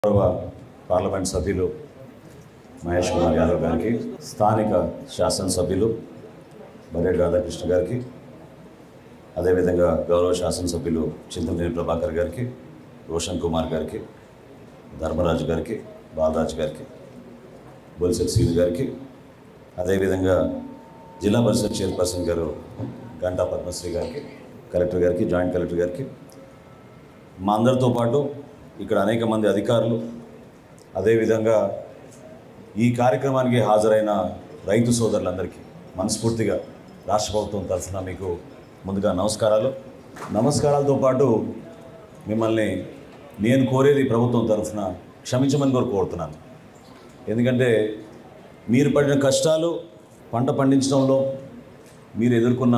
గౌరవ పార్లమెంట్ సభ్యులు మహేష్ కుమార్ యాదవ్ గారికి, స్థానిక శాసనసభ్యులు బర్రెడ్డి రాధాకృష్ణ గారికి, అదేవిధంగా గౌరవ శాసనసభ్యులు చింతమనేని ప్రభాకర్ గారికి, రోషన్ కుమార్ గారికి, ధర్మరాజు గారికి, బాలరాజు గారికి, బొలిశెట్టి శ్రీను గారికి, అదేవిధంగా జిల్లా పరిషత్ చైర్పర్సన్ గారు గంటా పద్మశ్రీ గారికి, కలెక్టర్ గారికి, జాయింట్ కలెక్టర్ గారికి, మా అందరితో పాటు ఇక్కడ అనేక మంది అధికారులు, అదేవిధంగా ఈ కార్యక్రమానికి హాజరైన రైతు సోదరులందరికీ మనస్ఫూర్తిగా రాష్ట్ర ప్రభుత్వం తరఫున మీకు ముందుగా నమస్కారాలతో పాటు మిమ్మల్ని నేను కోరేది ప్రభుత్వం తరఫున క్షమించమని కోరుతున్నాను. ఎందుకంటే మీరు పడిన కష్టాలు, పంట పండించడంలో మీరు ఎదుర్కొన్న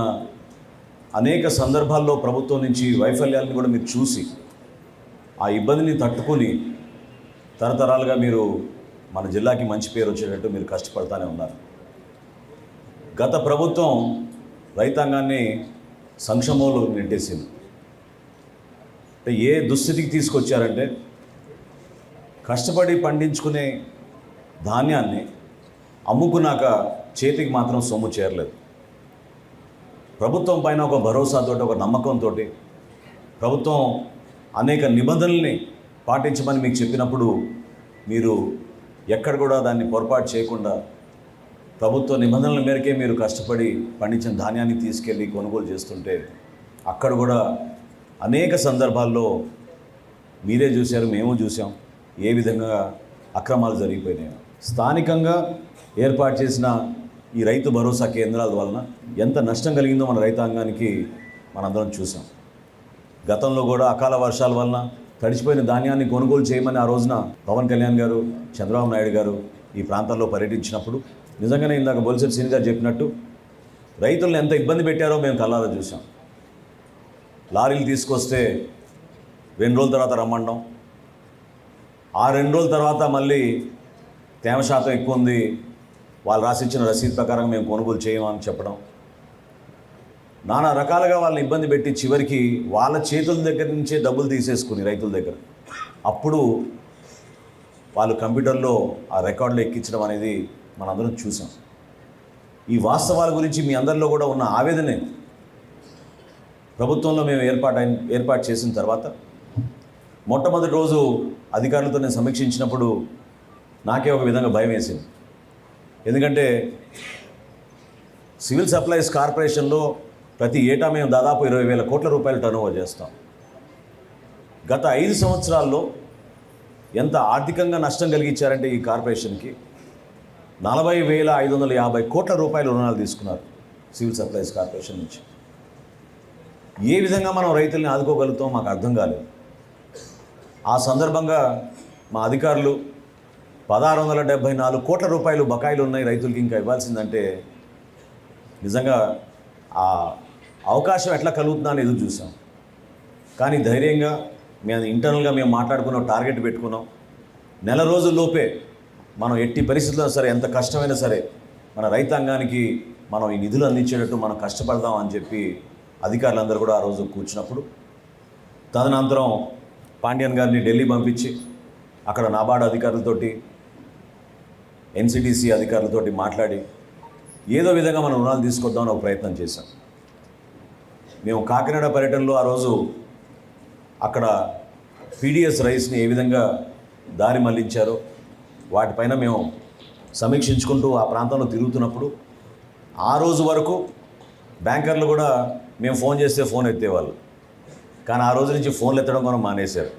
అనేక సందర్భాల్లో ప్రభుత్వం నుంచి వైఫల్యాలను కూడా మీరు చూసి ఆ ఇబ్బందిని తట్టుకొని తరతరాలుగా మీరు మన జిల్లాకి మంచి పేరు వచ్చేటట్టు మీరు కష్టపడతానే ఉన్నారు. గత ప్రభుత్వం రైతాంగాన్ని సంక్షోభంలో నెట్టేసింది. ఏ దుస్థితికి తీసుకొచ్చారంటే కష్టపడి పండించుకునే ధాన్యాన్ని అమ్ముకున్నాక చేతికి మాత్రం సొమ్ము చేరలేదు. ప్రభుత్వం పైన ఒక భరోసాతో, ఒక నమ్మకంతో ప్రభుత్వం అనేక నిబంధనల్ని పాటించమని మీకు చెప్పినప్పుడు మీరు ఎక్కడ కూడా దాన్ని పొరపాటు చేయకుండా ప్రభుత్వ నిబంధనల మేరకే మీరు కష్టపడి పండించిన ధాన్యాన్ని తీసుకెళ్ళి కొనుగోలు చేస్తుంటే అక్కడ కూడా అనేక సందర్భాల్లో మీరే చూశారు, మేము చూసాం ఏ విధంగా అక్రమాలు జరిగిపోయినాయి. స్థానికంగా ఏర్పాటు చేసిన ఈ రైతు భరోసా కేంద్రాల వలన ఎంత నష్టం కలిగిందో మన రైతాంగానికి మనందరం చూసాం. గతంలో కూడా అకాల వర్షాల వలన తడిచిపోయిన ధాన్యాన్ని కొనుగోలు చేయమని ఆ రోజున పవన్ కళ్యాణ్ గారు, చంద్రబాబు నాయుడు గారు ఈ ప్రాంతాల్లో పర్యటించినప్పుడు నిజంగానే ఇందాక బొలిశెట్టి శ్రీను గారు చెప్పినట్టు రైతులను ఎంత ఇబ్బంది పెట్టారో మేము కళ్ళారా చూసాం. లారీలు తీసుకొస్తే 2 రోజుల తర్వాత రమ్మడం, ఆ 2 రోజుల తర్వాత మళ్ళీ తేమ శాతం ఎక్కువ ఉంది, వాళ్ళు రాసిచ్చిన రసీదు ప్రకారం మేము కొనుగోలు చేయమని చెప్పడం, నానా రకాలుగా వాళ్ళని ఇబ్బంది పెట్టి చివరికి వాళ్ళ చేతుల దగ్గర నుంచే డబ్బులు తీసేసుకుని రైతుల దగ్గర అప్పుడు వాళ్ళు కంప్యూటర్లో ఆ రికార్డులు ఎక్కించడం అనేది మనందరం చూసాం. ఈ వాస్తవాల గురించి మీ అందరిలో కూడా ఉన్న ఆవేదనే ప్రభుత్వంలో మేము ఏర్పాటు చేసిన తర్వాత మొట్టమొదటి రోజు అధికారులతో నేను సమీక్షించినప్పుడు నాకే ఒక విధంగా భయం వేసింది. ఎందుకంటే సివిల్ సప్లైస్ కార్పొరేషన్లో ప్రతి ఏటా మేము దాదాపు 20,000 కోట్ల రూపాయలు టర్నోవర్ చేస్తాం. గత 5 సంవత్సరాల్లో ఎంత ఆర్థికంగా నష్టం కలిగించారంటే ఈ కార్పొరేషన్కి 40,550 కోట్ల రూపాయల రుణాలు తీసుకున్నారు సివిల్ సప్లైస్ కార్పొరేషన్ నుంచి. ఏ విధంగా మనం రైతుల్ని ఆదుకోగలుగుతాం మాకు అర్థం కాలేదు. ఆ సందర్భంగా మా అధికారులు 1,674 కోట్ల రూపాయలు బకాయిలు ఉన్నాయి రైతులకి ఇంకా ఇవ్వాల్సిందంటే నిజంగా ఆ అవకాశం ఎట్లా కలుగుతుందా అని ఎదురు చూసాం. కానీ ధైర్యంగా మేము ఇంటర్నల్గా మేము మాట్లాడుకున్నాం, టార్గెట్ పెట్టుకున్నాం. నెల రోజుల్లోపే మనం ఎట్టి పరిస్థితుల్లో సరే, ఎంత కష్టమైనా సరే మన రైతాంగానికి మనం ఈ నిధులు అందించేటట్టు మనం కష్టపడదాం అని చెప్పి అధికారులందరూ కూడా ఆ రోజు కూర్చున్నప్పుడు తదనంతరం పాండ్యన్ గారిని ఢిల్లీ పంపించి అక్కడ నాబార్డు అధికారులతోటి, ఎన్సిడిసి అధికారులతోటి మాట్లాడి ఏదో విధంగా మనం రుణాలు తీసుకొద్దామని ఒక ప్రయత్నం చేశాం. మేము కాకినాడ పర్యటనలో ఆ రోజు అక్కడ పీడిఎస్ రైస్ని ఏ విధంగా దారి మళ్లించారో వాటిపైన మేము సమీక్షించుకుంటూ ఆ ప్రాంతంలో తిరుగుతున్నప్పుడు ఆ రోజు వరకు బ్యాంకర్లు కూడా మేము ఫోన్ చేస్తే ఫోన్ ఎత్తేవాళ్ళు, కానీ ఆ రోజు నుంచి ఫోన్లు ఎత్తడం మనం మానేశారు.